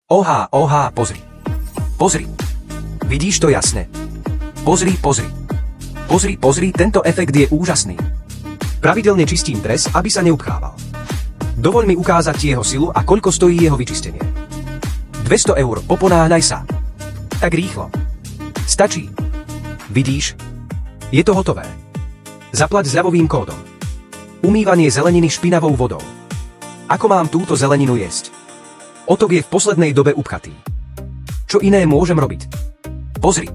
Ohá, pozri. Pozri. Vidíš to jasne? Pozri. Pozri, tento efekt je úžasný. Pravidelne čistím dres, aby sa neupchával. Dovoľ mi ukázať ti jeho silu a koľko stojí jeho vyčistenie. 200 €, poponáhľaj sa. Tak rýchlo. Stačí. Vidíš? Je to hotové. Zaplať s ľavovým kódom. Umývanie zeleniny špinavou vodou. Ako mám túto zeleninu jesť? Otok je v poslednej dobe upchatý. Čo iné môžem robiť? Pozri.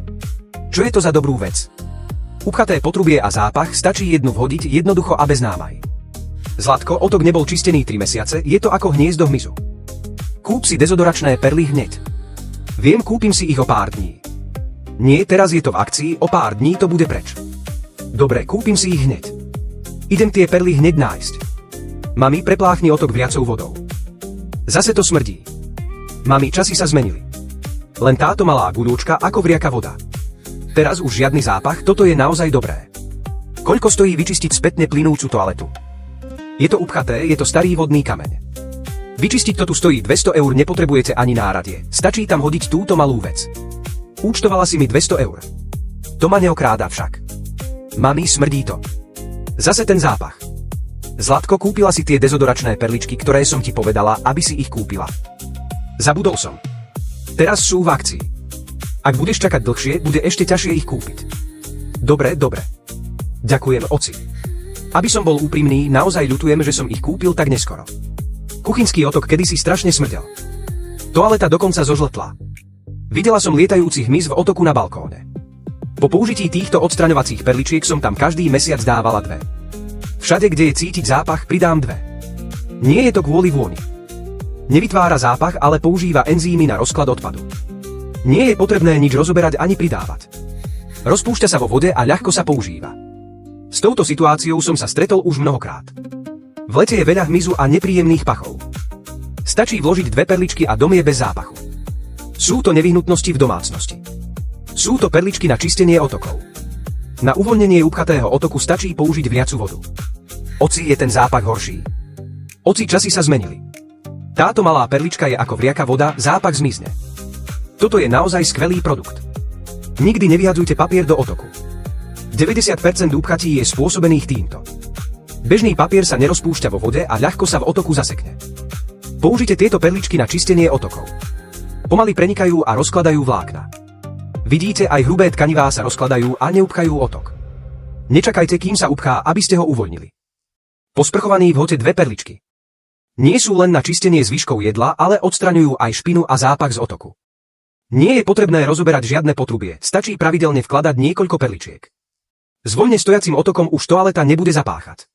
Čo je to za dobrú vec? Upchaté potrubie a zápach, stačí jednu vhodiť jednoducho a bez námaj. Zlatko, otok nebol čistený 3 mesiace, je to ako hniezdo hmyzu. Kúp si dezodoračné perly hneď. Viem, kúpim si ich o pár dní. Nie, teraz je to v akcii, o pár dní to bude preč. Dobre, kúpim si ich hneď. Idem tie perly hneď nájsť. Mami, prepláchni otok vriacou vodou. Zase to smrdí. Mami, časy sa zmenili. Len táto malá guľúčka ako vriaka voda. Teraz už žiadny zápach, toto je naozaj dobré. Koľko stojí vyčistiť spätne plynúcu toaletu? Je to upchaté, je to starý vodný kameň. Vyčistiť to tu stojí 200 €, nepotrebujete ani náradie, stačí tam hodiť túto malú vec. Účtovala si mi 200 €. To ma neokráda však. Mami, smrdí to. Zase ten zápach. Zlatko, kúpila si tie dezodoračné perličky, ktoré som ti povedala, aby si ich kúpila. Zabudol som. Teraz sú v akcii. Ak budeš čakať dlhšie, bude ešte ťažšie ich kúpiť. Dobre. Ďakujem, oci. Aby som bol úprimný, naozaj ľutujem, že som ich kúpil tak neskoro. Kuchynský otok kedysi strašne smrdel. Toaleta dokonca zožltla. Videla som lietajúci hmyz v otoku na balkóne. Po použití týchto odstraňovacích perličiek som tam každý mesiac dávala 2. Všade, kde je cítiť zápach, pridám 2. Nie je to kvôli vôni. Nevytvára zápach, ale používa enzýmy na rozklad odpadu. Nie je potrebné nič rozoberať ani pridávať. Rozpúšťa sa vo vode a ľahko sa používa. S touto situáciou som sa stretol už mnohokrát. V lete je veľa hmyzu a nepríjemných pachov. Stačí vložiť 2 perličky a dom je bez zápachu. Sú to nevyhnutnosti v domácnosti. Sú to perličky na čistenie otokov. Na uvoľnenie upchatého otoku stačí použiť vriacu vodu. Oci, je ten zápach horší. Oci, časy sa zmenili. Táto malá perlička je ako vriaka voda, zápach zmizne. Toto je naozaj skvelý produkt. Nikdy nevyhadzujte papier do otoku. 90% upchatí je spôsobených týmto. Bežný papier sa nerozpúšťa vo vode a ľahko sa v otoku zasekne. Použite tieto perličky na čistenie otokov. Pomaly prenikajú a rozkladajú vlákna. Vidíte, aj hrubé tkanivá sa rozkladajú a neupchajú otok. Nečakajte, kým sa upchá, aby ste ho uvoľnili. Posprchovaný vhoďte 2 perličky. Nie sú len na čistenie zvyškov jedla, ale odstraňujú aj špinu a zápach z otoku. Nie je potrebné rozoberať žiadne potrubie, stačí pravidelne vkladať niekoľko perličiek. S voľne stojacím otokom už toaleta nebude zapáchať.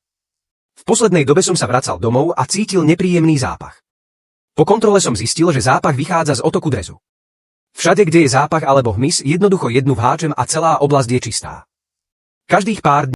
V poslednej dobe som sa vracal domov a cítil nepríjemný zápach. Po kontrole som zistil, že zápach vychádza z otoku drezu. Všade, kde je zápach alebo hmyz, jednoducho jednu vháčem a celá oblasť je čistá. Každých pár dní